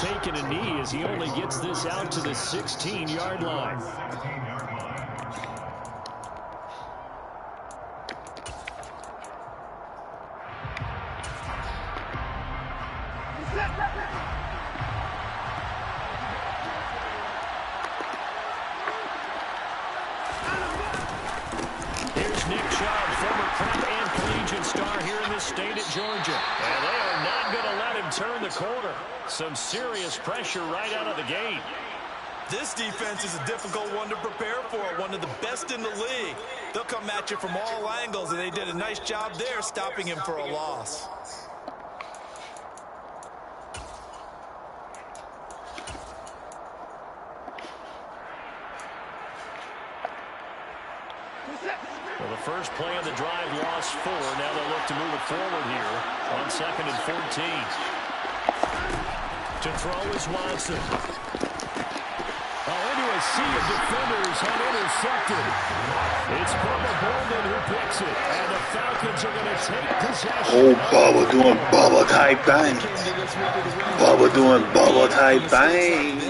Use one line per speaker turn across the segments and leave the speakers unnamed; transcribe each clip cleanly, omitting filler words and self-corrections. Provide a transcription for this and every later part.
taking a knee as he only gets this out to the 16-yard line.
Turn the corner. Some serious pressure right out of the gate.
This defense is a difficult one to prepare for, one of the best in the league. They'll come at you from all angles, and they did a nice job there stopping him for a loss.
Well, the first play of the drive lost 4. Now they'll look to move it forward here on 2nd and 14. To throw is Watson. Into a sea of defenders and intercepted. It's Bubba Bolden who picks it. And the Falcons are going to take possession.
Oh, Bubba doing Bubba type thing. Bubba doing Bubba type thing.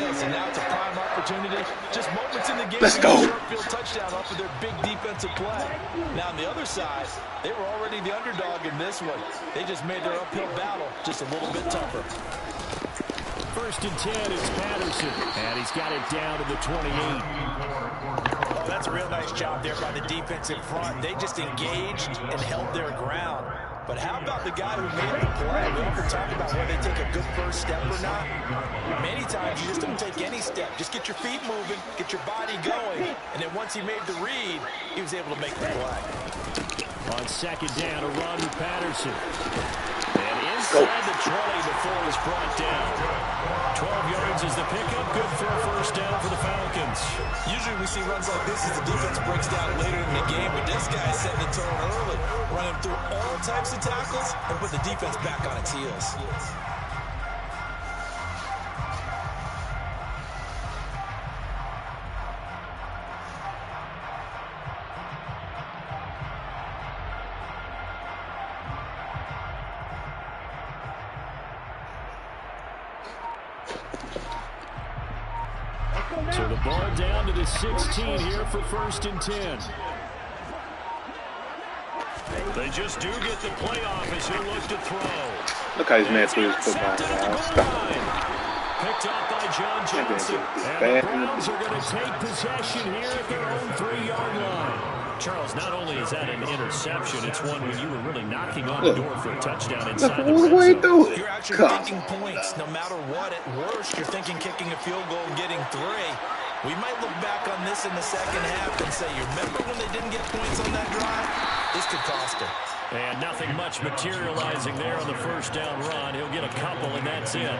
Let's go.
Touchdown off of their big defensive play. Now on the other side, they were already the underdog in this one. They just made their uphill battle just a little bit tougher.
1st and 10 is Patterson, and he's got it down to the 28.
Oh, that's a real nice job there by the defensive front. They just engaged and held their ground. But how about the guy who made the play? We often talk about whether they take a good first step or not. Many times you just don't take any step. Just get your feet moving, get your body going. And then once he made the read, he was able to make the play.
On 2nd down, a run with Patterson. And inside the 20 before he's brought down. 12 yards is the pickup. Good for a first down for the Falcons.
Usually we see runs like this as the defense breaks down later in the game, but this guy is setting the tone early, running through all types of tackles and put the defense back on its heels.
So the ball down to the 16 here for 1st and 10. They just do get the playoff as he'll look to throw.
Look how he's mad through his football now. Stop.
Picked up by John Johnson. And the Browns are going to take possession here at their own 3-yard line. Charles, not only is that an interception, it's one when you were really knocking on the door for a touchdown inside the red zone.
You're actually kicking points no matter what. At worst, you're thinking kicking a field goal and getting 3. We might look back on this in the second half and say, you remember when they didn't get points on that drive? This could cost them.
And nothing much materializing there on the first down run. He'll get a couple, and that's it.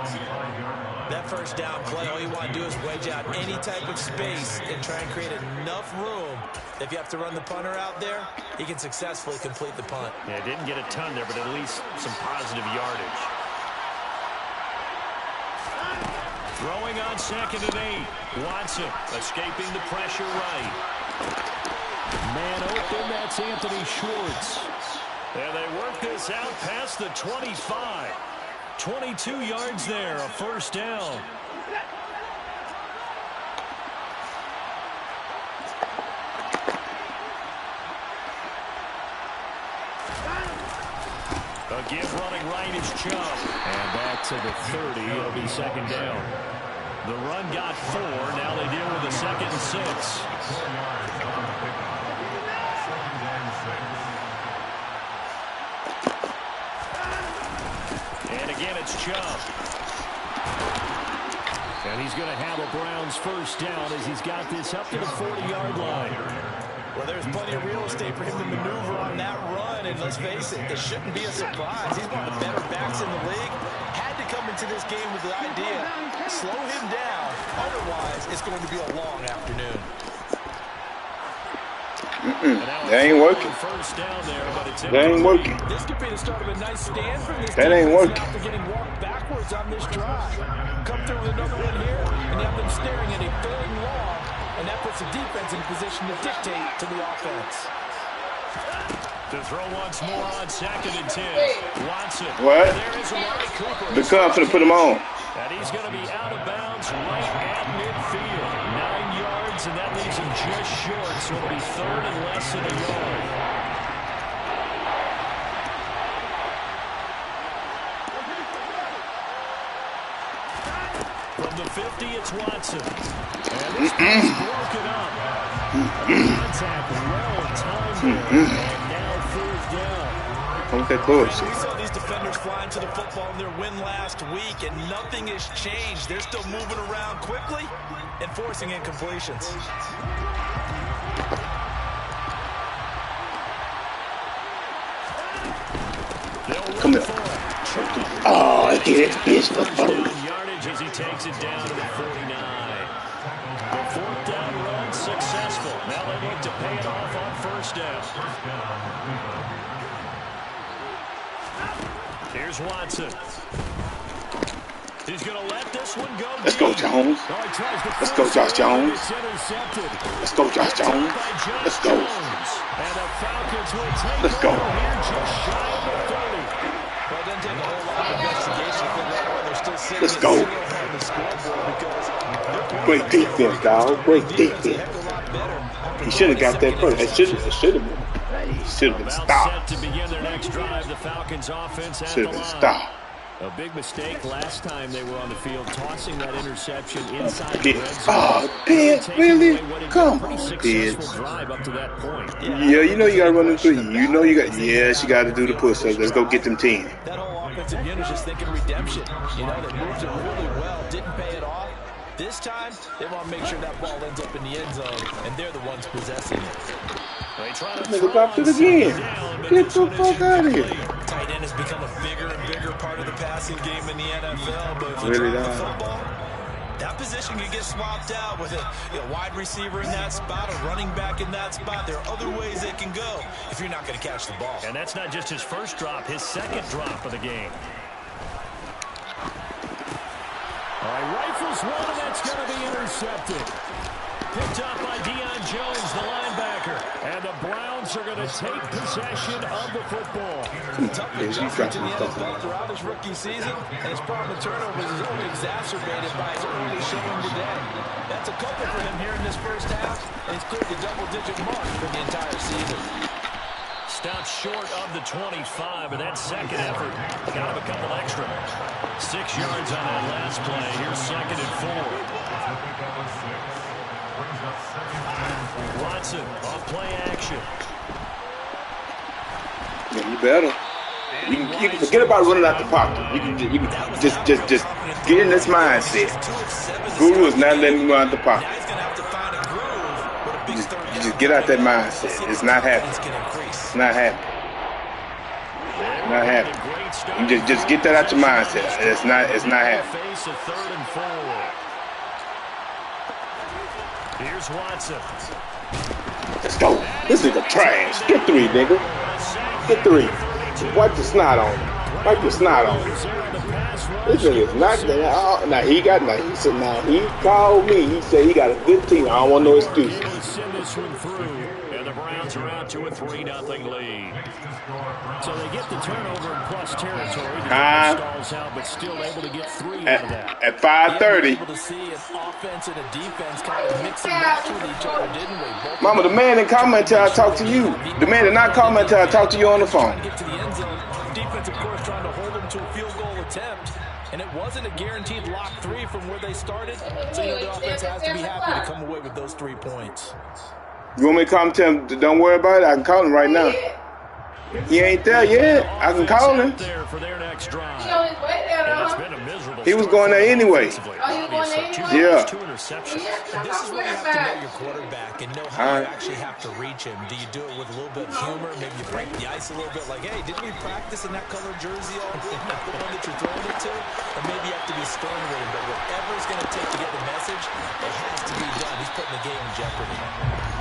That first down play, all you want to do is wedge out any type of space and try and create enough room. If you have to run the punter out there, he can successfully complete the punt.
Yeah, didn't get a ton there, but at least some positive yardage. Throwing on 2nd and 8. Watson escaping the pressure right. Man open, that's Anthony Schwartz. And they work this out past the 25. 22 yards there, a first down. A give running right is Chubb. And back to the 30. It'll be 2nd down. The run got 4. Now they deal with a 2nd and 6. And again, it's Chubb. And he's going to have a Browns first down as he's got this up to the 40-yard line.
Well, there's plenty of real estate for him to maneuver on that run. And let's face it, it shouldn't be a surprise. He's one of the better backs in the league. Had to come into this game with the idea, slow him down. Otherwise, it's going to be a long afternoon.
That ain't working. That ain't working.
This could be the start of a nice stand for this.
That ain't working.
After getting walked backwards on this drive. Come through with another one here, and you have them staring at a 3rd and long, and that puts the defense in a position to dictate to the offense.
To throw once more on 2nd and 10. Watson.
What?
There is Amari Cooper.
The Cubs finna put him on.
And he's going to be out of bounds right at midfield. 9 yards, and that leaves him just short. So it'll be 3rd and less than a yard. From the 50, it's Watson. And this is broken up. Contact well timed there. And now 4th down.
Okay, bullshit.
We saw these defenders flying to the football in their win last week, and nothing has changed. They're still moving around quickly and forcing incompletions.
Come here. Oh, I get it. Bitch,
Yardage as he takes it down to the 49. The 4th down run successful. Now they look to pay it off on 1st down. Here's Watson. He's going to let this one go.
Let's go, Jones. Let's go, Josh Jones. Let's go, Josh Jones. Let's go.
And the Falcons will take
Let's go.
here just shy of the 30.
Well, it doesn't take a whole lot of investigation to figure out why they're still sitting
Let's
at
go.
0 on the scoreboard, because
Great defense, dog. Great defense. He should have got that first. It should have been. He should have been
About
stopped.
set to begin their next drive, the Falcons offense at
Should
the
have been
line.
stopped.
A big mistake last time they were on the field, tossing that interception inside the red zone.
Oh, Pitt, really? Come
Pretty
on,
successful
Pitt.
drive up to that point.
Yeah, you know you gotta run them 3. You know you got. Yes, you gotta do the push-ups. Let's go get them 10.
that whole offensive unit is just thinking redemption. You know, they moved it really well, didn't pay it off. This time, they want to make sure that ball ends up in the end zone, and they're the ones possessing it.
They try to
Nigga dropped it again. Get the fuck out of here.
Tight end has become a bigger and bigger part of the passing game in the NFL, but if you
Really
drop the
does.
football, that position can get swapped out with a wide receiver in that spot, a running back in that spot. There are other ways they can go if you're not going to catch the ball.
And that's not just his first drop, his 2nd drop of the game. All right, rifles one, and that's going to be intercepted. Picked up by Deion Jones, the linebacker. And the Browns are going to take possession of the football.
Tough adjustment to the NFL throughout his rookie season, and his problem with turnovers is only exacerbated by his early showing today. That's a couple for him here in this first half, and he's cleared the double-digit mark for the entire season.
Stopped short of the 25, but that 2nd effort got him a couple extra. 6 yards on that last play. Here's 2nd and 4. Watson off play action.
Yeah, you better. You can forget about running out the pocket. You can just get in this mindset. Guru is not letting you run out the pocket. You just get out that mindset. It's not happening. It's not happening. Not happening. You just get that out your mindset. It's not happening.
Face a 3rd and 4. Here's Watson.
Let's go. This nigga trash. Get 3, nigga. Get 3. Wipe the snot on him. Wipe the snot on him. This nigga is not there. Now he called me. He said he got a good team. I don't want no excuses.
Send this one through, and the Browns are out to a 3-0 lead. So they get the turnover in plus territory. The stalls out, but still able to get 3 out of that.
At 5:30.
Able to see an offense and a defense kind of mix and match with each other, didn't we?
Mama, the man didn't comment until I talked to you. The man did not comment until I talked to you on the phone.
Get to the end zone. Defense, of course, trying to hold them to a field goal attempt. And it wasn't a guaranteed lock 3 from where they started. So, the offense has to be happy to come away with those 3 points.
You want me to call him, tell him, don't worry about it? I can call him right now. He ain't there yet. I can call him.
There for their next drive.
It's been a miserable
He was going there anyway. Yeah.
2 interceptions.
This is where you have to know your quarterback and know how you actually have to reach him. Do you do it with a little bit of humor? Maybe you break the ice a little bit like, hey, didn't we practice in that colored jersey all week? Not the one that you're throwing it to? Or maybe you have to be stern with him. But whatever it's going to take to get the message, it has to be done. He's putting the game in jeopardy.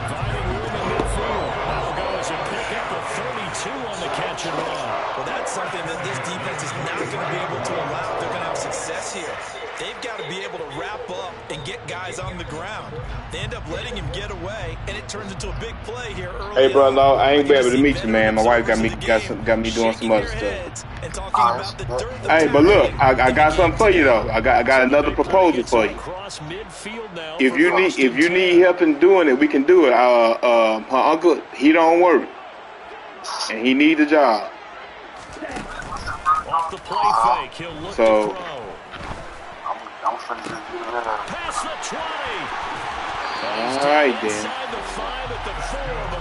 Finding room in midfield. That'll go as a pickup of 32 on the catch and run.
Well, that's something that this defense is not going to be able to allow. They're going to have success here. They've got to be able to wrap up and get guys on the ground. They end up letting him get away, and it turns into a big play here early.
Hey, bro, no, I ain't be able to meet you, man. My wife got me doing some other stuff. Hey, but look, I got something for you though. I got another proposal for you. If you need help in doing it, we can do it. Her uncle, he don't work, and he needs a job.
Off the play fake, he'll look
So.
to throw.
I'm finna just do that.
Pass the 20.
All right then.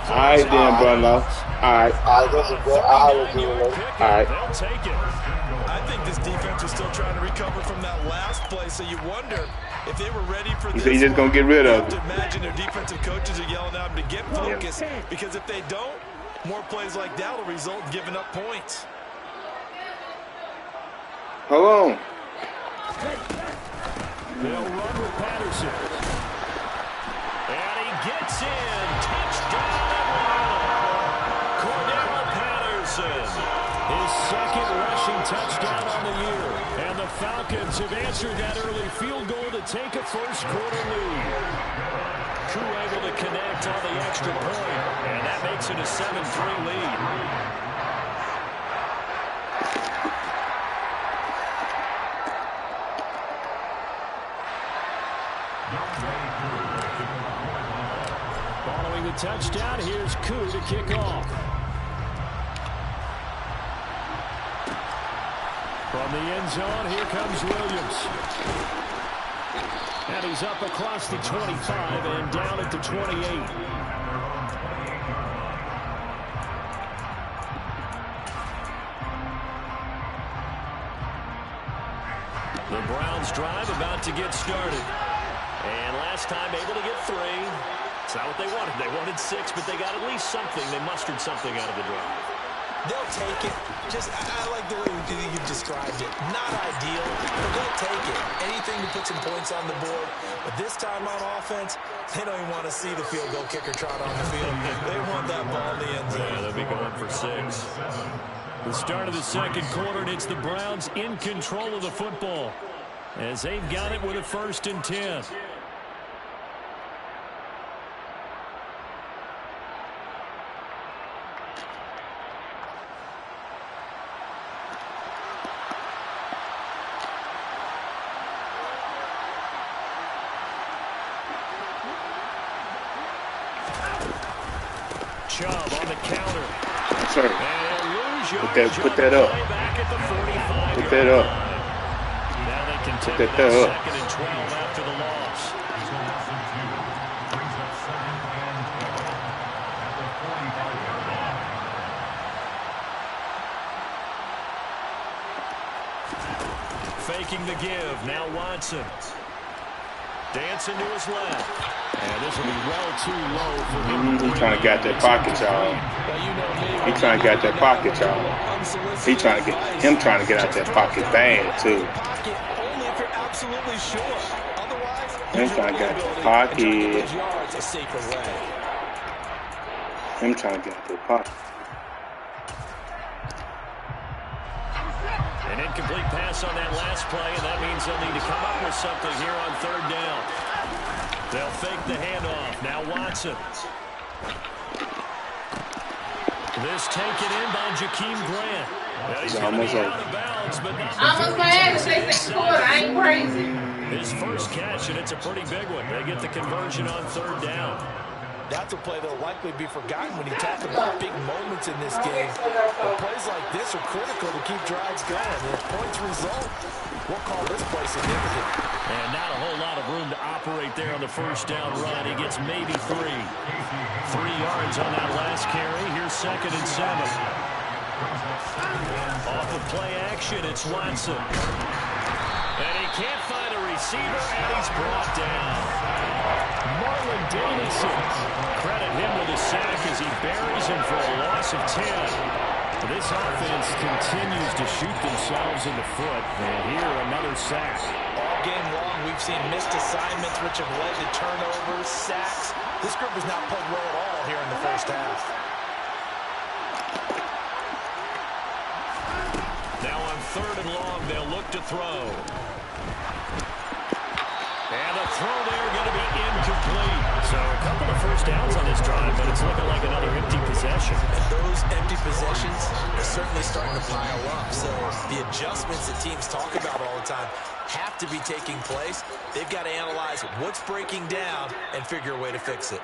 All right then, brother. All right.
That's a good. I'll do it.
All right.
They'll take it.
I think this defense was still trying to recover from that last play, so you wonder if they were ready for this.
He's just gonna get rid of it.
Imagine their defensive coaches are yelling at them to get focused, because if they don't, more plays like that will result in giving up points.
Hold on.
They'll run with Patterson. And he gets in. Touchdown, Atlanta. Cordero Patterson. His second rushing touchdown on the year. And the Falcons have answered that early field goal to take a first quarter lead. Crew able to connect on the extra point. And that makes it a 7-3 lead. Following the touchdown, here's Koo to kick off. From the end zone, here comes Williams. And he's up across the 25 and down at the 28. The Browns drive about to get started. And last time able to get 3. It's not what they wanted. They wanted 6, but they got at least something. They mustered something out of the drive.
They'll take it. I like the way you've described it. Not ideal, but they'll take it. Anything to put some points on the board. But this time on offense, they don't even want to see the field goal kicker trot on the field. They want that ball in the end zone.
Yeah, they'll be going for 6. The start of the second quarter, and it's the Browns in control of the football as they've got it with a 1st and 10. Chubb on the counter.
Sir. Put that up. Put that up.
Now they can take
Put that up.
2nd and 12 after the loss. Faking the give. Now Watson. Dancing to his left. And this will be well too low for him.
He's trying to get that pocket, y'all. He's trying to get that pocket, y'all. He's trying to get out that pocket bad too.
Only if you're absolutely sure. Otherwise,
Him trying to get that pocket. Him trying to get that pocket.
An incomplete pass on that last play, and that means they'll need to come up with something here on 3rd down. They'll fake the handoff. Now Watson. This taken in by Jakeem Grant. He's almost out of bounds, but not
almost my ass. They say quarter. I ain't crazy.
His first catch, and it's a pretty big one. They get the conversion on 3rd down.
That's a play that'll likely be forgotten when you talk about big moments in this game. But plays like this are critical to keep drives going. And if points result, we'll call this play significant.
And not a whole lot of room to operate there on the 1st down run. He gets maybe 3. 3 yards on that last carry. Here's 2nd and 7. Off of play action, it's Watson. And he can't find a receiver, and he's brought down. Marlon Davidson. Credit him with a sack as he buries him for a loss of 10. This offense continues to shoot themselves in the foot. And here, another sack.
All game long, we've seen missed assignments, which have led to turnovers, sacks. This group has not played well at all here in the 1st half.
Now on 3rd and long, they'll look to throw. throw there going to be incomplete. So a couple of first downs on this drive, but it's looking like another empty possession.
And those empty possessions are certainly starting to pile up. So the adjustments that teams talk about all the time have to be taking place. They've got to analyze what's breaking down and figure a way to fix it.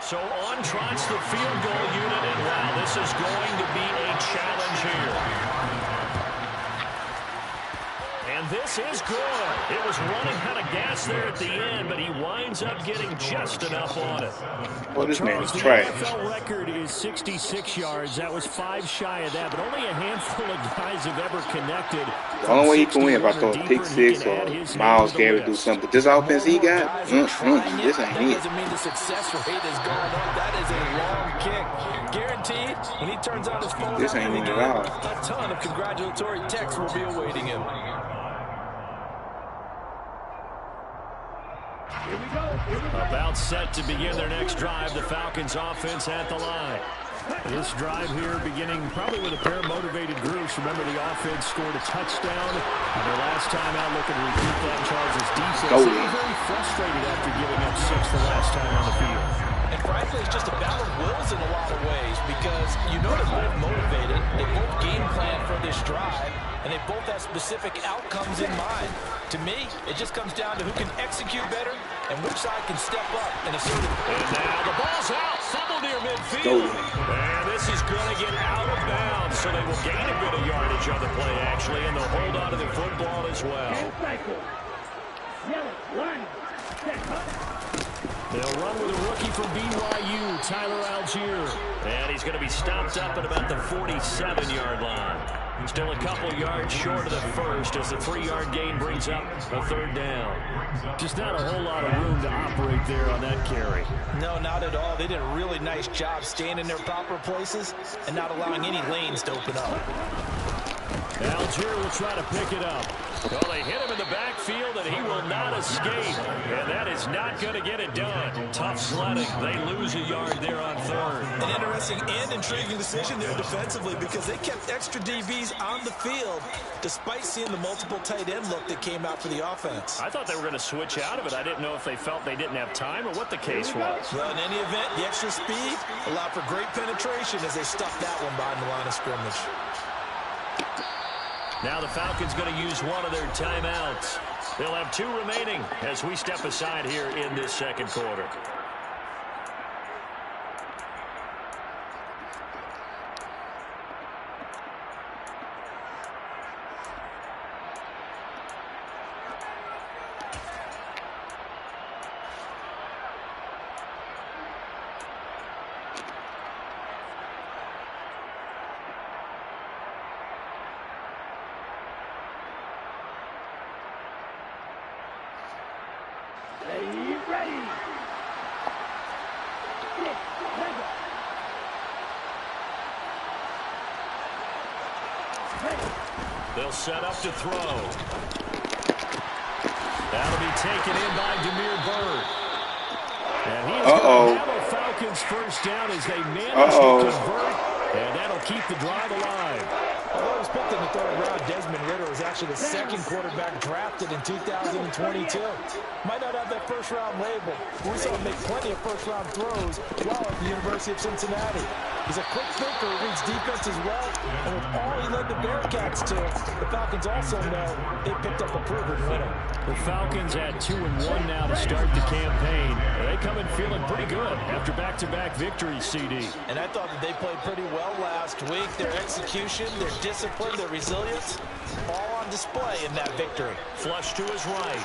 So on trots the field goal unit, and wow, this is going to be a challenge here. And this is good. It was running out of gas there at the end, but he winds up getting just enough on it.
Well, this man is
The
trash.
NFL record is 66 yards. That was 5 shy of that, but only a handful of guys have ever connected.
The only way he can win if I throw a pick six or Miles Garrett do something. But this offense he got, this ain't it.
That doesn't mean the success rate is going up. That is a long kick. Guaranteed, when he turns on his phone,
This ain't it at all.
a ton of congratulatory texts will be awaiting him.
About set to begin their next drive, the Falcons offense at the line. This drive here beginning probably with a pair of motivated groups. Remember, the offense scored a touchdown. And their last time out looking to repeat that Charles' defense. They were very frustrated after giving up 6 the last time on the field.
And frankly, it's just a battle of wills in a lot of ways because you know they're both motivated. They both game plan for this drive, and they both have specific outcomes in mind. To me, it just comes down to who can execute better and which side can step up and assert it.
And now the ball's out. Fumble near midfield. And this is going to get out of bounds, so they will gain a bit of yardage on the play, actually, and they'll hold on to the football as well. They'll run with a rookie from BYU, Tyler Algier. And he's going to be stopped up at about the 47-yard line. Still a couple yards short of the first as the 3-yard gain brings up a third down. Just not a whole lot of room to operate there on that carry.
No, not at all. They did a really nice job staying in their proper places and not allowing any lanes to open up.
Algier will try to pick it up. Well, they hit him in the backfield, and he will not escape. And that is not going to get it done. Tough sledding. They lose a yard there on third.
An interesting and intriguing decision there defensively because they kept extra DBs on the field despite seeing the multiple tight end look that came out for the offense.
I thought they were going to switch out of it. I didn't know if they felt they didn't have time or what the case was.
Well, in any event, the extra speed allowed for great penetration as they stuffed that one behind the line of scrimmage.
Now the Falcons going to use one of their timeouts. They'll have 2 remaining as we step aside here in this second quarter. They'll set up to throw. That'll be taken in by Demir Bird. And he is going to have a Falcons first down as they manage to convert. And that'll keep the drive alive.
Although he was picked in the 3rd round, Desmond Ridder was actually the 2nd quarterback drafted in 2022. Might not have that first-round label. We saw him make plenty of first-round throws while at the University of Cincinnati. He's a quick thinker who reads defense as well. And with all he led the Bearcats to, the Falcons also know they picked up a proven winner.
The Falcons at 2-1 now to start the campaign. They come in feeling pretty good after back-to-back victories, CD.
And I thought that they played pretty well last week. Their execution, their discipline, their resilience, all on display in that victory.
Flush to his right.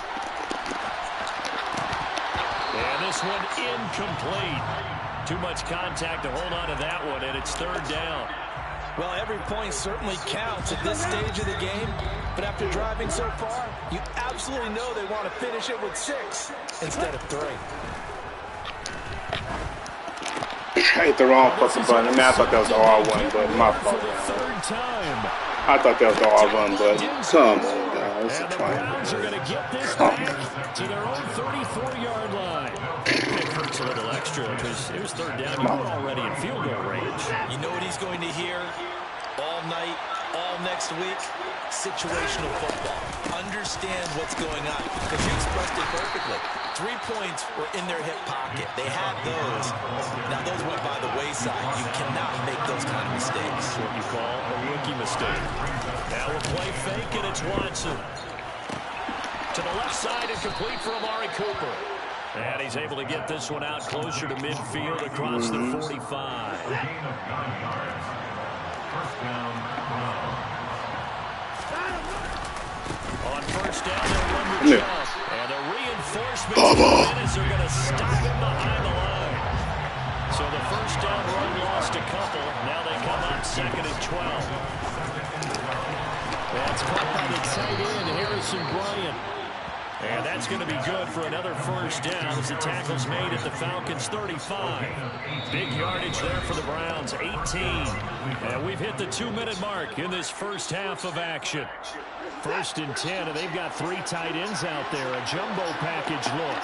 And this one incomplete. Too much contact to hold on to that one, and it's 3rd down.
Well, every point certainly counts at this stage of the game, but after driving so far, you absolutely know they want to finish it with 6 instead of 3.
I hit the wrong fucking button. I thought that was the R1 button. My fault.
For the 3rd time.
I thought that was the R run, but come on, guys.
And the Browns are going to get this back to their own 34-yard line. It hurts a little extra because it was third down. You were already in field goal range.
You know what he's going to hear all night, all next week? Situational football. Understand what's going on. Because you expressed it perfectly. 3 points were in their hip pocket. They had those. Now those went by the wayside. You cannot make those kind of mistakes.
What you call a rookie mistake. Now a play fake, and it's Watson. To the left side and complete for Amari Cooper. And he's able to get this one out closer to midfield across the 45. On first down, they'll run the jump. And the reinforcements are going to stop him behind the line. So the first down run lost a couple. Now they come up 2nd and 12. That's caught by the tight end, Harrison Bryant. And that's going to be good for another first down as the tackle's made at the Falcons' 35. Big yardage there for the Browns, 18. And we've hit the 2-minute mark in this first half of action. 1st and 10, and they've got 3 tight ends out there. A jumbo package look.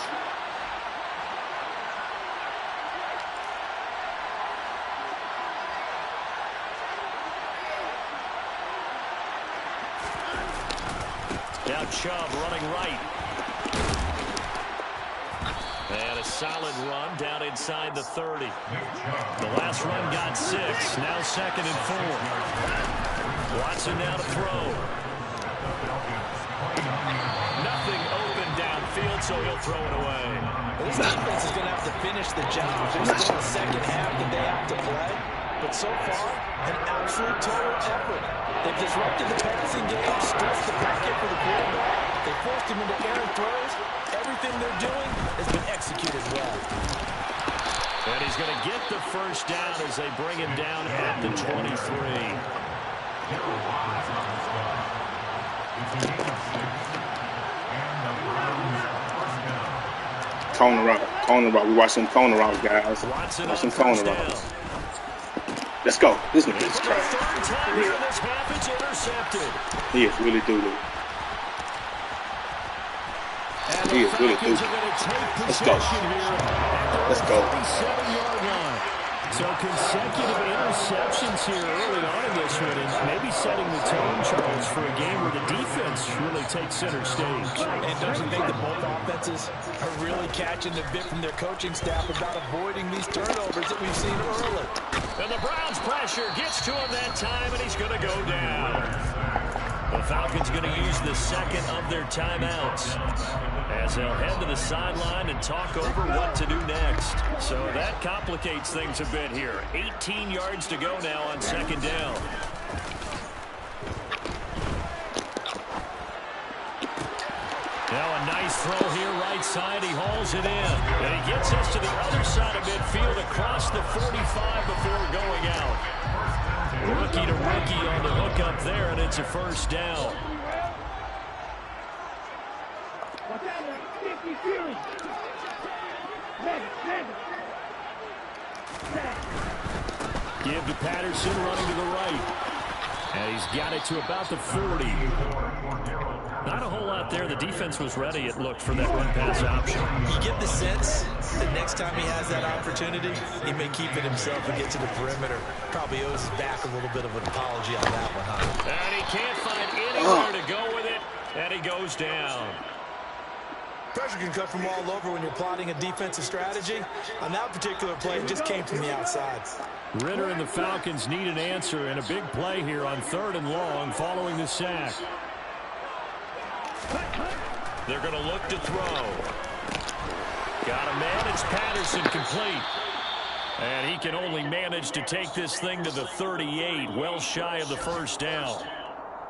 Now Chubb running right. And a solid run down inside the 30. The last run got 6. Now 2nd and 4. Watson now to throw. Nothing open downfield, so he'll throw it away.
Well, this defense is going to have to finish the job. There's still a second half that they have to play. But so far, an absolute total effort. They've disrupted the passing game, stretched the pocket for the quarterback. They forced him into errant throws. Everything they're doing has been executed well.
And he's going to get the first down as they bring him down at the 23.
Corner route. We watch some corner routes, guys. Watch some corner routes. Let's go. This nigga is trash. He is really doo-doo. He is really doo-doo. Let's go. Let's go.
So consecutive interceptions here early on in this one, and maybe setting the tone, Charles, for a game where the defense really takes center stage.
And don't you think that both offenses are really catching the bit from their coaching staff about avoiding these turnovers that we've seen early?
And the Browns pressure gets to him that time, and he's going to go down. The Falcons going to use the second of their timeouts as they'll head to the sideline and talk over what to do next. So that complicates things a bit here. 18 yards to go now on 2nd down. Now a nice throw here right side. He hauls it in. And he gets us to the other side of midfield across the 45 before going out. Rookie to rookie on the hook up there, and it's a first down. Give to Patterson running to the right. And he's got it to about the 40. Not a whole lot there. The defense was ready, it looked, for that run-pass option.
You get the sense that next time he has that opportunity, he may keep it himself and get to the perimeter. Probably owes his back a little bit of an apology on that one, huh?
And he can't find anywhere to go with it, and he goes down.
Pressure can come from all over when you're plotting a defensive strategy. On that particular play, it just came from the outside.
Ritter and the Falcons need an answer, and a big play here on 3rd and long following the sack. They're going to look to throw. Got a man. It's Patterson complete. And he can only manage to take this thing to the 38, well shy of the first down.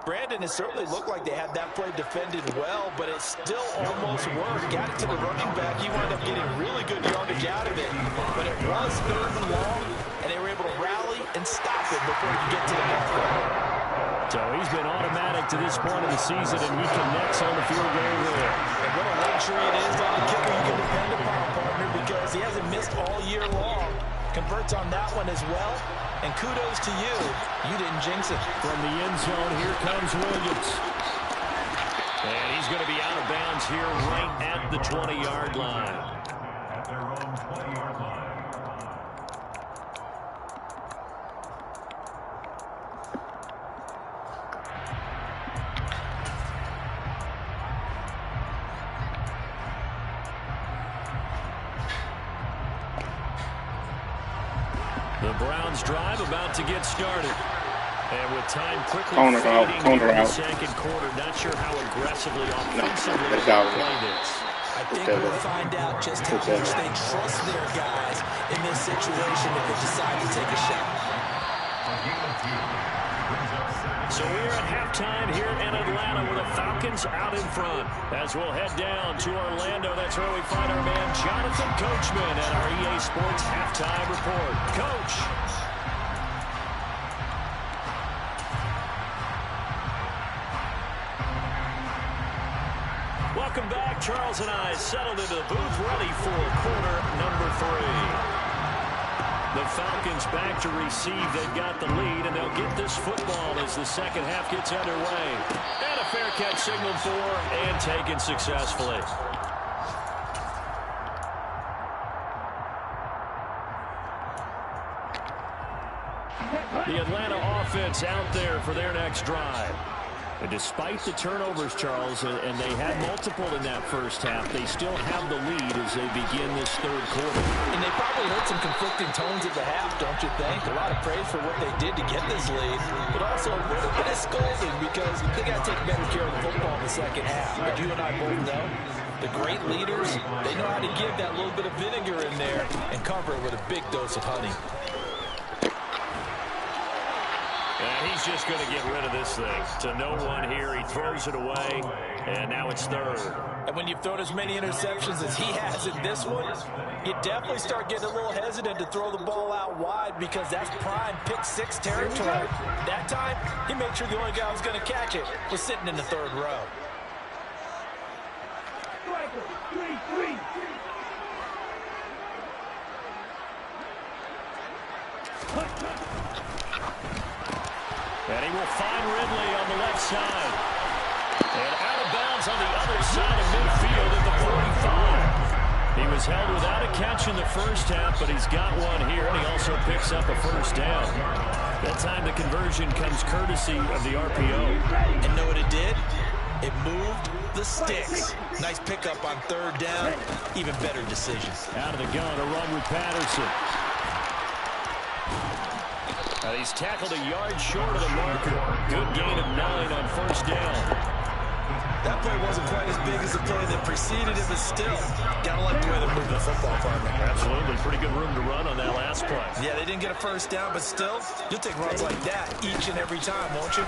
Brandon, it certainly looked like they had that play defended well, but it still almost worked. Got it to the running back. He wound up getting really good yardage out of it. But it was 3rd and long, and they were able to rally and stop it before he could get to the ball.
So he's been automatic to this point of the season, and he connects on the field goal there.
And what a luxury it is on the kicker you can depend upon, partner, because he hasn't missed all year long. converts on that one as well. And kudos to you. You didn't jinx it.
From the end zone, here comes Williams. And he's going to be out of bounds here right at the 20-yard line.
At their own 20-yard line.
The Browns drive about to get started. And with time quickly
Corner out,
fading
corner
in the
out.
second quarter, not sure how aggressively offensively
that's
they
out.
play this.
I think we'll find out just how much they trust their guys in this situation if they decide to take a shot.
So we're at halftime here in Atlanta with the Falcons out in front. As we'll head down to Orlando, that's where we find our man Jonathan Coachman at our EA Sports Halftime Report. Coach. Welcome back. Charles and I settled into the booth ready for quarter number 3. The Falcons back to receive. They've got the lead, and they'll get this football as the second half gets underway. And a fair catch signaled for and taken successfully. The Atlanta offense out there for their next drive. And despite the turnovers, Charles, and they had multiple in that first half, they still have the lead as they begin this third quarter.
And they probably heard some conflicting tones at the half, don't you think? A lot of praise for what they did to get this lead, but also a little bit of scolding because they got to take better care of the football in the second half. But you and I both know the great leaders, they know how to give that little bit of vinegar in there and cover it with a big dose of honey.
And he's just going to get rid of this thing. To no one here, he throws it away, and now it's third.
And when you've thrown as many interceptions as he has in this one, you definitely start getting a little hesitant to throw the ball out wide because that's prime pick-6 territory. That time, he made sure the only guy who was going to catch it was sitting in the third row.
And he will find Ridley on the left side. And out of bounds on the other side of midfield at the 45. He was held without a catch in the first half, but he's got one here, and he also picks up a first down. That time the conversion comes courtesy of the RPO.
And know what it did? It moved the sticks. Nice pickup on third down. Even better decision.
Out of the gun, a run with Patterson. He's tackled a yard short of the marker. Good gain of 9 on first down.
That play wasn't quite as big as the play that preceded it, but still, gotta like the way they're moving the football, partner.
Absolutely. Pretty good room to run on that last play.
Yeah, they didn't get a first down, but still, you'll take runs like that each and every time, won't you?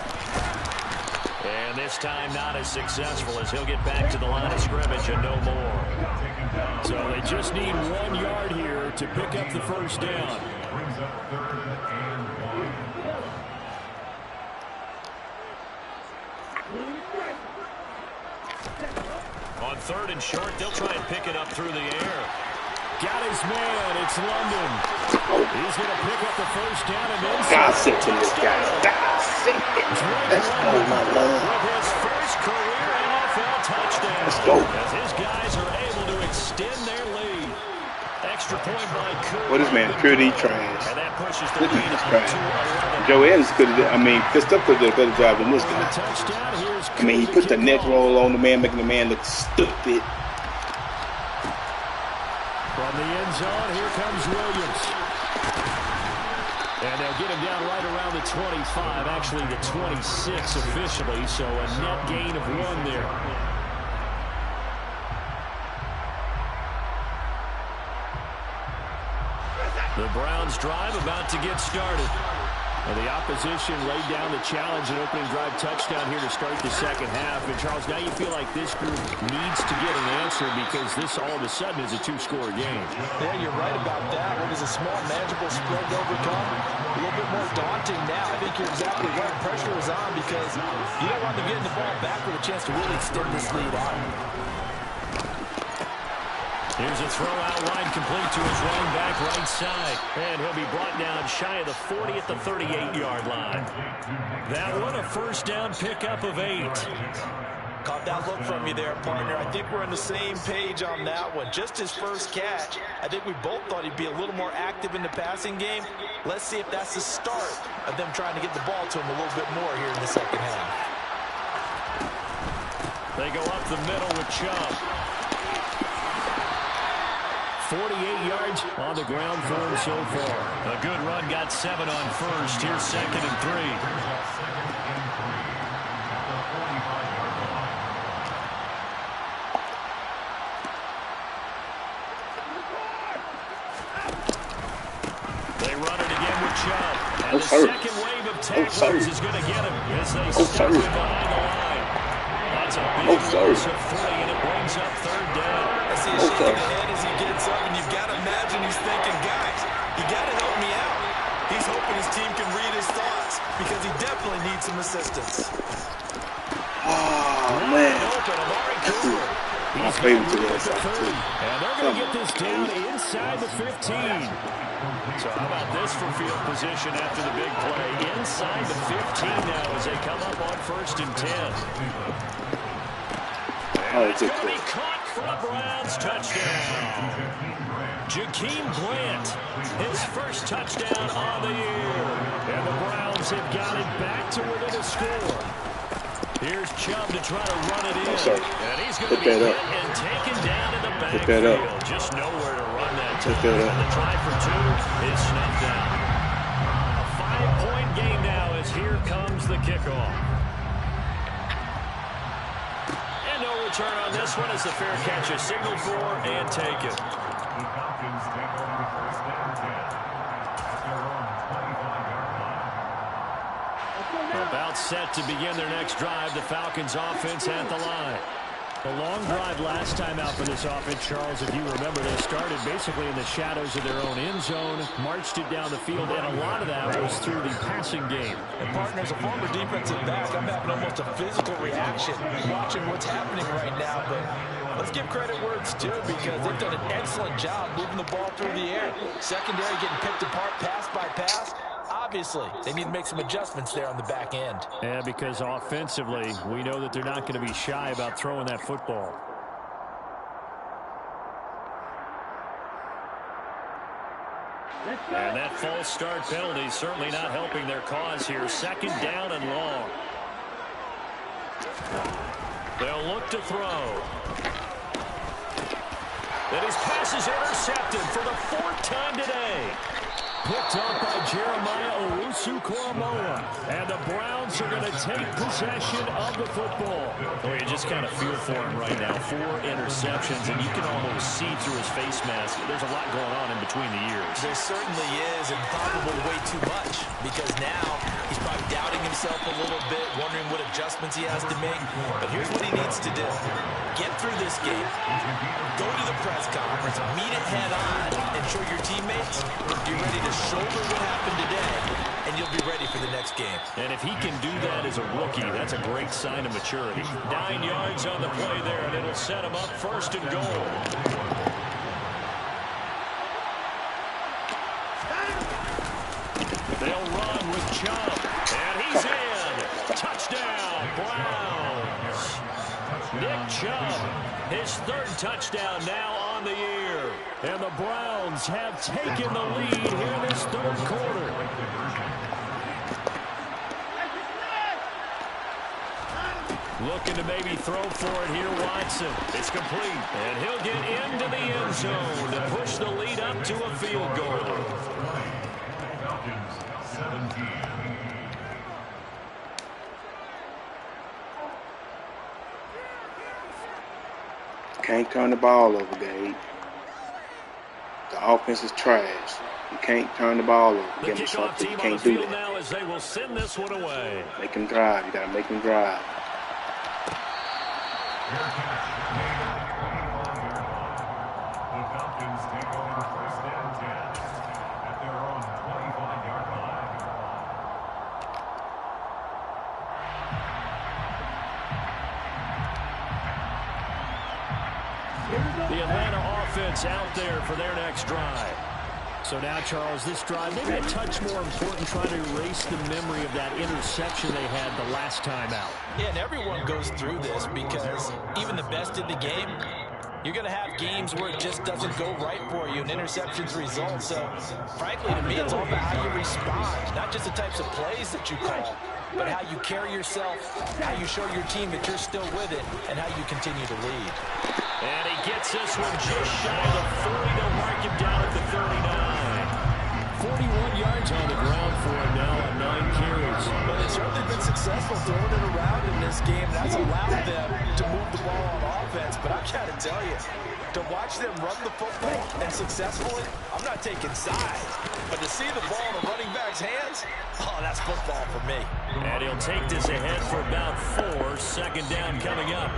And this time not as successful as he'll get back to the line of scrimmage and no more. So they just need 1 yard here to pick up the first down.
Brings up 3rd and 1.
On 3rd and short, they'll try and pick it up through the air. Got his man. It's London. He's going to pick up the first down and then
Gossip to this guy. Gossip. Let's go, my love.
With his first career NFL touchdown.
Let's go.
As his guys are able to extend their lead. Extra point by Cook.
What is man? Purity trash.
And that pushes the
Look
lead
at this
on
trash.
to 11.
Joe Evans could have, Christopher could have did a better job than this
For the
guy.
touchdown, here's
He
Cook
put
to
the
kick
neck
off.
roll on the man, making the man look stupid.
From the end zone, here comes Williams. And they'll get him down right around the 25, actually the 26 officially, so a net gain of 1 there. The Browns drive about to get started. And the opposition laid down the challenge and opening drive touchdown here to start the second half. And, Charles, now you feel like this group needs to get an answer because this all of a sudden is a 2-score game.
Yeah, you're right about that. What is a small, manageable spread to overcome? A little bit more daunting now. I think you're exactly right. Pressure is on because you don't want them getting the ball back with a chance to really extend this lead out.
Here's a throw out wide, complete to his running back right side. And he'll be brought down shy of the 40 at the 38-yard line. That one a first down pickup of 8.
Caught that look from you there, partner. I think we're on the same page on that one. Just his first catch. I think we both thought he'd be a little more active in the passing game. Let's see if that's the start of them trying to get the ball to him a little bit more here in the second half.
They go up the middle with Chubb. 48 yards on the ground for him so far. A good run, got 7 on first. Here's 2nd and 3. And the second wave of tacklers is going to get him as they start behind the line. That's a big loss of 3, and it brings up 3rd down.
I see him shaking his head as he gets up, and you've got to imagine he's thinking, guys, you got to help me out. He's hoping his team can read his thoughts because he definitely needs some assistance.
Oh, man.
He's going to get the 30, and they're going to get this down inside the 15. So how about this for field position after the big play? Inside the 15 now as they come up on 1st and 10. And it's going to be caught for a Browns touchdown. Jakeem Grant, his first touchdown on the year. And the Browns have got it back to within a score. Here's Chubb to try to run it in. And he's going to be hit and taken down in the backfield. Just nowhere to run that time. And the try for 2 is snuffed down. A 5-point game now as here comes the kickoff. And no return on this one as the fair catch is signaled for and taken. About set to begin their next drive. The Falcons offense at the line. A long drive last time out for this offense, Charles. If you remember, they started basically in the shadows of their own end zone, marched it down the field, and a lot of that was through the passing game.
And partner, as a former defensive back, I'm having almost a physical reaction watching what's happening right now. But let's give credit where it's due because they've done an excellent job moving the ball through the air. Secondary getting picked apart pass by pass. Obviously, they need to make some adjustments there on the back end.
Yeah, because offensively, we know that they're not going to be shy about throwing that football. And that false start penalty certainly not helping their cause here. 2nd down and long. They'll look to throw. And his pass is intercepted for the 4th time today. Picked up by Jeremiah Owusu-Koramoah. And the Browns are going to take possession of the football. Well, you just kind of feel for him right now. 4 interceptions, and you can almost see through his face mask. There's a lot going on in between the ears.
There certainly is, and probably way too much. Because now he's probably doubting himself a little bit, wondering what adjustments he has to make. But here's what he needs to do. Get through this game. Go to the press conference. Meet it head on. And show your teammates you're ready to shoulder what happened today, and you'll be ready for the next game.
And if he can do that as a rookie, that's a great sign of maturity. 9 yards on the play there, and it'll set him up 1st and goal. They'll run with Chubb, and he's in. Touchdown, Browns. Nick Chubb, his 3rd touchdown now on the year. And the Browns have taken the lead here in this 3rd quarter. Looking to maybe throw for it here, Watson. It's complete, and he'll get into the end zone to push the lead up to a field goal.
Can't turn the ball over, Gabe. The offense is trash. You can't turn the ball over.
The
Give them
kickoff
something.
team
You
on the
can't do
field
that.
now as they will send this one away.
Make them drive. You got to make them drive.
The Falcons take over 1st and 10 at their own 25-yard line.
The Atlanta defense out there for their next drive. So now, Charles, this drive, maybe a touch more important, trying to erase the memory of that interception they had the last time out.
Yeah, and everyone goes through this because even the best in the game, you're going to have games where it just doesn't go right for you and interceptions result. So, frankly, to me, it's all about how you respond, not just the types of plays that you call, but how you carry yourself, how you show your team that you're still with it, and how you continue to lead.
And he gets this one just shy of the 40. They'll mark him down at the 39. 41 yards on the ground for him now on 9 carries.
But they've certainly been successful throwing it around in this game. That's allowed them to move the ball on offense. But I've got to tell you, to watch them run the football and successfully, I'm not taking sides. But to see the ball in the running back's hands, oh, that's football for me.
And he'll take this ahead for about 4. Second down coming up.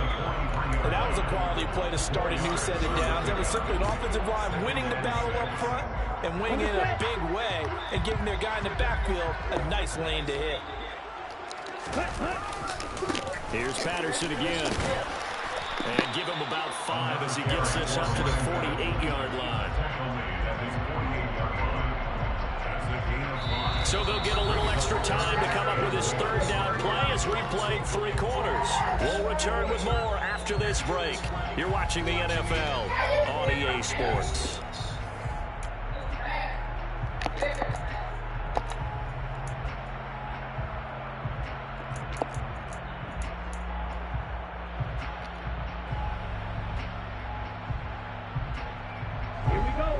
And that was a quality play to start a new set of downs. That was simply an offensive line winning the battle up front and winning it in a big way and giving their guy in the backfield a nice lane to hit.
Here's Patterson again. And give him about 5 as he gets this up to the 48-yard line. So they'll get a little extra time to come up with his third down play as we play 3 quarters. We'll return with more after this break. You're watching the NFL on EA Sports.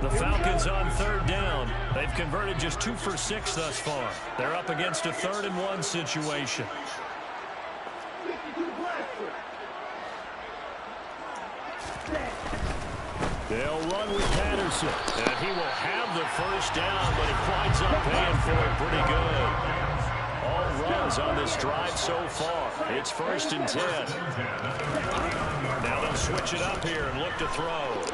The Falcons on third down. They've converted just 2 for 6 thus far. They're up against a 3rd and 1 situation. They'll run with Patterson. And he will have the first down, but he winds up paying for it pretty good. All runs on this drive so far. It's 1st and 10. Now they'll switch it up here and look to throw.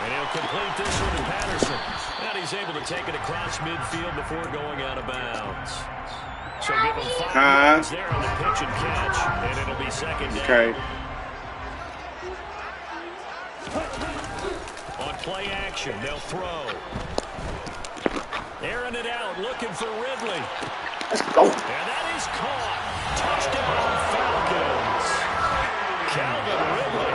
And he'll complete this one to Patterson. And he's able to take it across midfield before going out of bounds. So give him 5 yards there on the pitch and catch. And it'll be 2nd down.
Okay.
On play action, they'll throw. Airing it out, looking for Ridley.
Let's go.
And that is caught. Touchdown, Falcons. Calvin Ridley,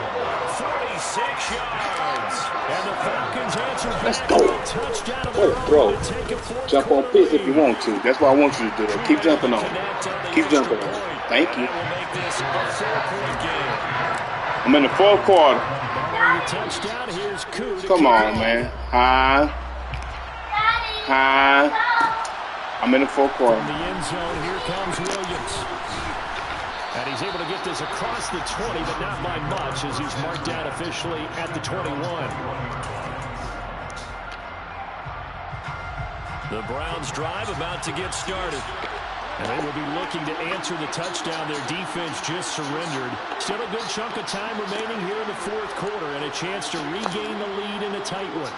46 yards. And the Falcons answer back.
Let's go.
Touchdown
What a throw. Jump on pitch if you want to. That's what I want you to do. Keep jumping on. Keep jumping on. Thank you. I'm in the 4th quarter. Come on, man. I'm in the 4th quarter.
In the end zone, here comes Williams. And he's able to get this across the 20, but not by much as he's marked down officially at the 21. The Browns drive about to get started. And they will be looking to answer the touchdown their defense just surrendered. Still a good chunk of time remaining here in the 4th quarter and a chance to regain the lead in a tight one.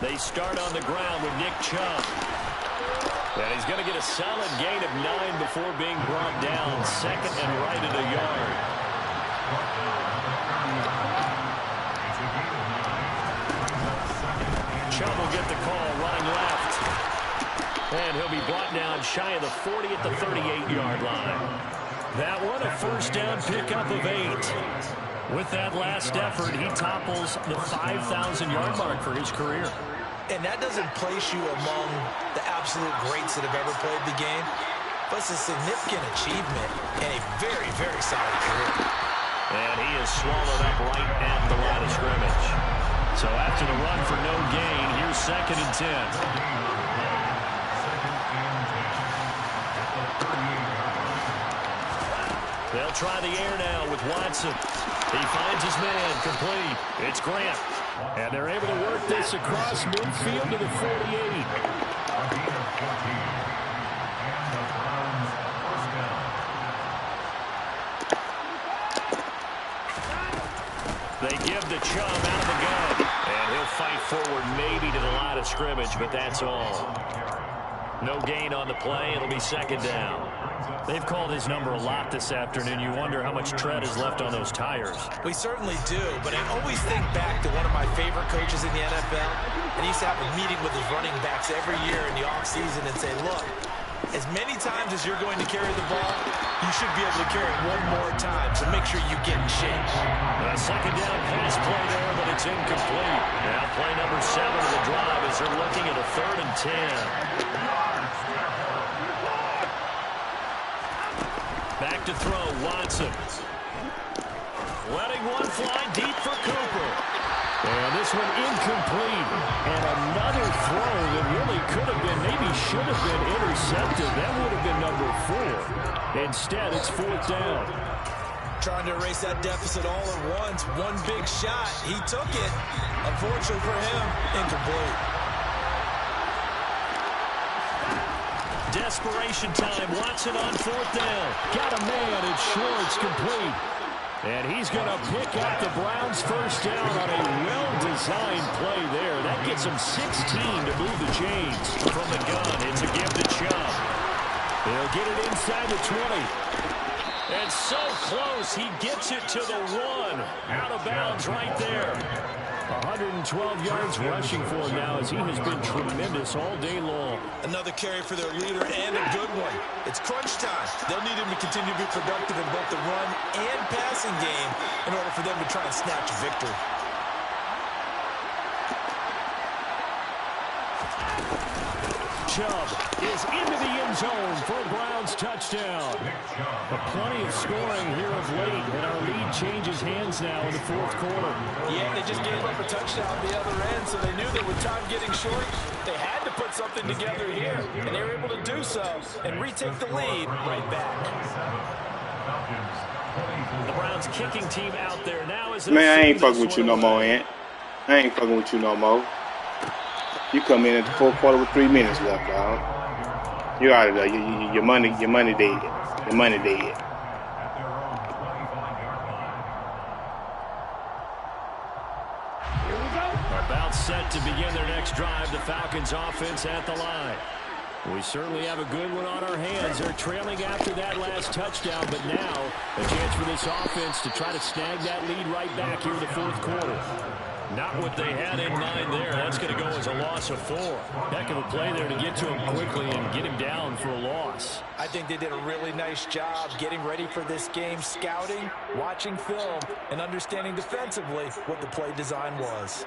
They start on the ground with Nick Chubb. And he's going to get a solid gain of 9 before being brought down. 2nd and right at a yard. Chubb will get the call, running left. And he'll be brought down shy of the 40 at the 38-yard line. That one, a 1st down pickup of 8. With that last effort, he topples the 5,000-yard mark for his career.
And that doesn't place you among the absolute greats that have ever played the game, but it's a significant achievement and a very, very solid career.
And he is swallowed up right at the line of scrimmage. So after the run for no gain, here's 2nd and 10. They'll try the air now with Watson. He finds his man, complete. It's Grant. And they're able to work this across midfield to the 48. They give the Chubb out of the gun. And he'll fight forward maybe to the line of scrimmage, but that's all. 2nd and 10 No gain on the play. It'll be second down. They've called his number a lot this afternoon. You wonder how much tread is left on those tires.
We certainly do, but I always think back to one of my favorite coaches in the NFL, and he used to have a meeting with his running backs every year in the offseason and say, look, as many times as you're going to carry the ball, you should be able to carry it one more time, so make sure you get in shape.
A second down pass play there, but it's incomplete. Now play number 7 of the drive as they're looking at a 3rd and 10. Back to throw, Watson. Letting one fly deep for Cooper. And this one incomplete. And another throw that really could have been, maybe should have been intercepted. That would have been number 4. Instead, it's 4th down.
Trying to erase that deficit all at once. One big shot. He took it. Unfortunately for him, incomplete.
Desperation time. Watson on 4th down. Got a man. It's Schwartz complete. And he's going to pick up the Browns' first down on a well-designed play there. That gets him 16 to move the chains. From the gun, it's a give to Chubb. He'll get it inside the 20. And so close, he gets it to the 1. Out of bounds right there. 112 yards rushing for him now as he has been tremendous all day long.
Another carry for their leader and a good one. It's crunch time. They'll need him to continue to be productive in both the run and passing game in order for them to try and snatch a victory.
Chubb is into the end zone for a Browns touchdown. But plenty of scoring here of late, and our lead changes hands now in the 4th quarter.
Yeah, they just gave up a touchdown at the other end, so they knew that with time getting short, they had to put something together here, and they were able to do so and retake the lead right back.
The Browns kicking team out there now is...
Man, I ain't fucking with you no more, Ant. I ain't fucking with you no more. You come in at the 4th quarter with 3 minutes left, dog. You're out of there. Your money dead. Your money dead.
About set to begin their next drive. The Falcons offense at the line. We certainly have a good one on our hands. They're trailing after that last touchdown, but now a chance for this offense to try to snag that lead right back here in the 4th quarter. Not what they had in mind there. That's going to go as a loss of 4. Heck of a play there to get to him quickly and get him down for a loss.
I think they did a really nice job getting ready for this game, scouting, watching film, and understanding defensively what the play design was.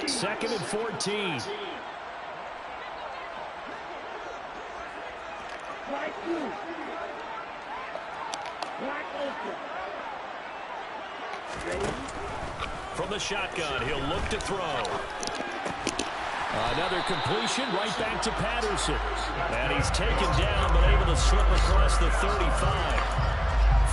2nd and 14. From the shotgun, he'll look to throw. Another completion right back to Patterson. And he's taken down, but able to slip across the 35.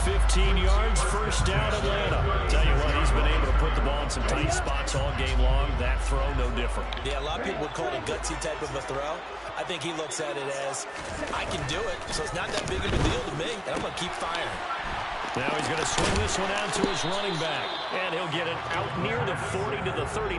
15 yards, first down, Atlanta. Tell you what, he's been able to put the ball in some tight spots all game long. That throw, no different.
Yeah, a lot of people would call it a gutsy type of a throw. I think he looks at it as, I can do it, so it's not that big of a deal to me, and I'm going to keep firing.
Now he's going to swing this one out to his running back. And he'll get it out near the 40 to the 39.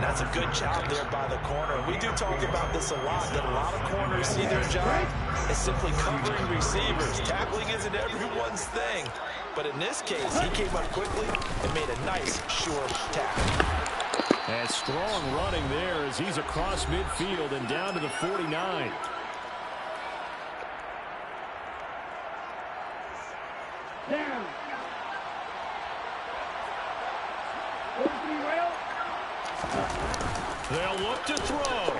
That's a good job there by the corner. We do talk about this a lot, that a lot of corners see their job as simply covering receivers. Tackling isn't everyone's thing. But in this case, he came up quickly and made a nice, sure tackle.
And strong running there as he's across midfield and down to the 49.
Down.
They'll look to throw.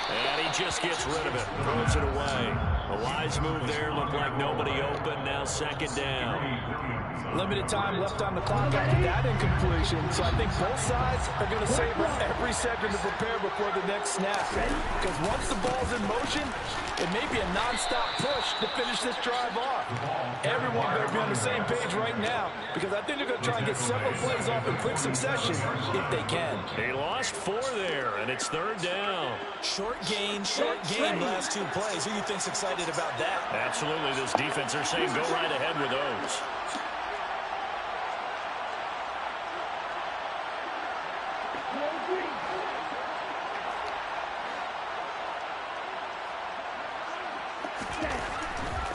And he just gets rid of it. Throws it away. A wise move there. Looked like nobody open. Now 2nd down.
Limited time left on the clock after that incompletion. So I think both sides are going to savor every second to prepare before the next snap. Because once the ball's in motion, it may be a non-stop push to finish this drive off. Everyone better be on the same page right now, because I think they're going to try and get several plays off in quick succession if they can.
He lost 4 there, and it's 3rd down.
Short game last 2 plays. Who do you think's excited about that?
Absolutely. This defense, they're saying go right ahead with those.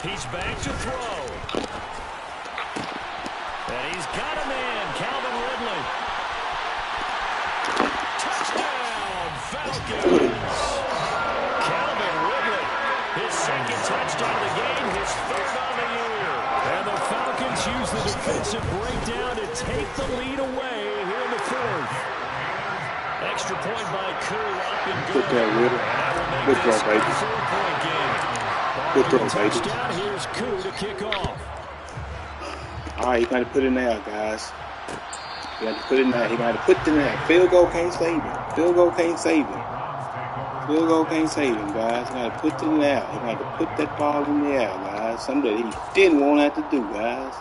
He's back to throw. And he's got a man, Calvin Ridley. Touchdown, Falcons. Calvin Ridley, his second touchdown of the game, his third on the year. And the Falcons use the defensive breakdown to take the lead away here in the fourth. Extra point by Koo, up and good.
Good job, Ridley. Good throw, baby.
4-point game.
Good throw, baby.
Touchdown, here's Koo to kick off.
All right, you got to put it now, guys. You got to put it now. He got to put it in there. Field goal can't save him. Field goal can't save him. Field goal can't save him, guys. You got to put it in there. You got to put that ball in the air, guys. Something that he didn't want to have to do, guys.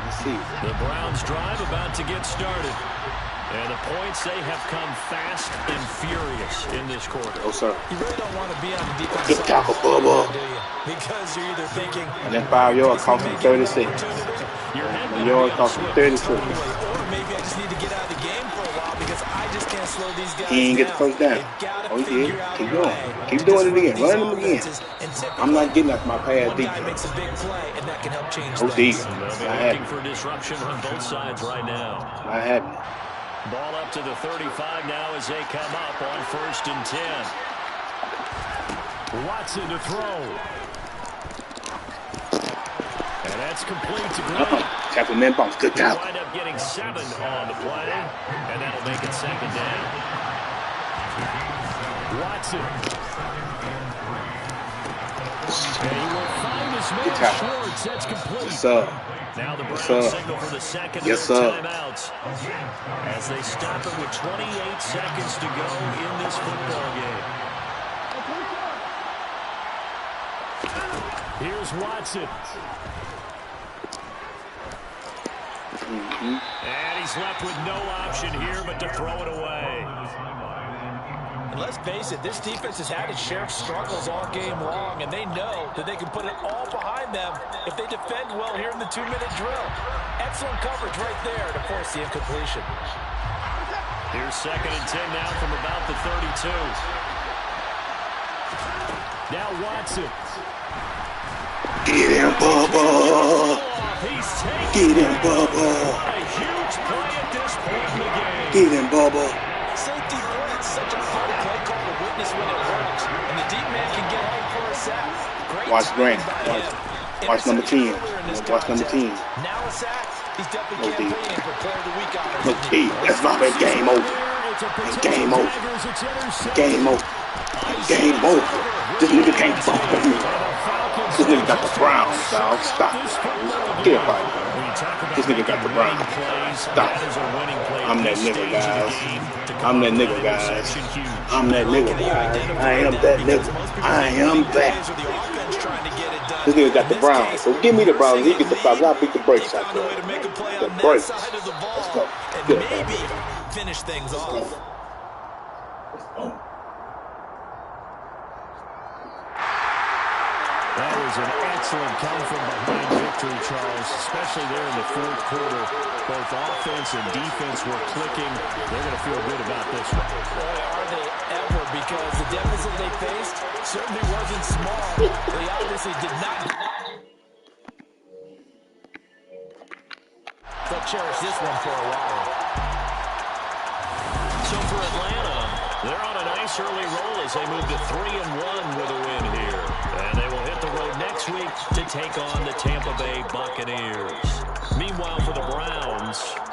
Let's see.
The Browns drive about to get started. And the points, they have come fast and furious in this quarter.
Oh, sir.
You really don't want to be on the defense
Good
side,
tackle, Bubba.
do you? Because you're either thinking...
And then 5 yards cost him 36. And yards cost him 32.
Or maybe I just need to get out of the game for a while because I just can't slow these guys
He ain't get the first down. Oh, yeah. Keep going. Keep doing it again. Run him again. I'm not getting off my pad deep.
Makes a big play, and that can help change
Oh, deep.
They'll
Not
be looking
happening.
for disruption on both sides right now.
Not happening.
Ball up to the 35 now as they come up on 1st and 10. Watson to throw. And that's complete to Grant.
Tackle man bounce. Good
He'll
tackle.
wind up getting 7 on the play, and that'll make it 2nd down. Watson. And he will find his man Schwartz. That's complete.
Yes, sir.
Now the
Yes,
Browns
sir.
signal for the second of
Yes,
their
sir.
timeouts as they stop it with 28 seconds to go in this football game. Here's Watson. And he's left with no option here but to throw it away.
And let's face it, this defense has had its share of struggles all game long, and they know that they can put it all behind them if they defend well here in the 2-minute drill. Excellent coverage right there to force the incompletion.
Here's 2nd and 10 now from about the 32. Now Watson.
Get him, Bubba.
He's taken.
Get him, Bubba.
A huge play at this point in the game.
Get him, Bubba.
Safety blitz, such a hard play call to witness when it works. And the deep man can get home for a sack. Great
Watch Grant.
timing by him.
Watch number 10.
Earlier in this
Watch number 10.
Now a sack. He's definitely
No deep.
campaigning for player of the week honors.
Look, D. That's not a game over. It's game over. Game over. Game over. This nigga can't fuck with me. This nigga got the Browns, dog. Stop it. Get up out of here. This nigga got the Browns. Stop it. I'm that nigga, guys. I'm that nigga, guys. I'm that nigga, guys. I am that nigga. I am that. This nigga got the Browns. So give me the Browns. He gets the Falcons. I'll beat the brakes out there. The brakes. Let's go. Good.
Maybe finish things off.
That was an excellent come from behind victory, Charles, especially there in the fourth quarter. Both offense and defense were clicking. They're going to feel good about this one.
Boy, are they ever, because the deficit they faced certainly wasn't small. They obviously did not. They'll cherish this one for a while.
So for Atlanta, they're on a nice early roll as they move to 3-1 with a win here. And they will hit the road next week to take on the Tampa Bay Buccaneers. Meanwhile, for the Browns,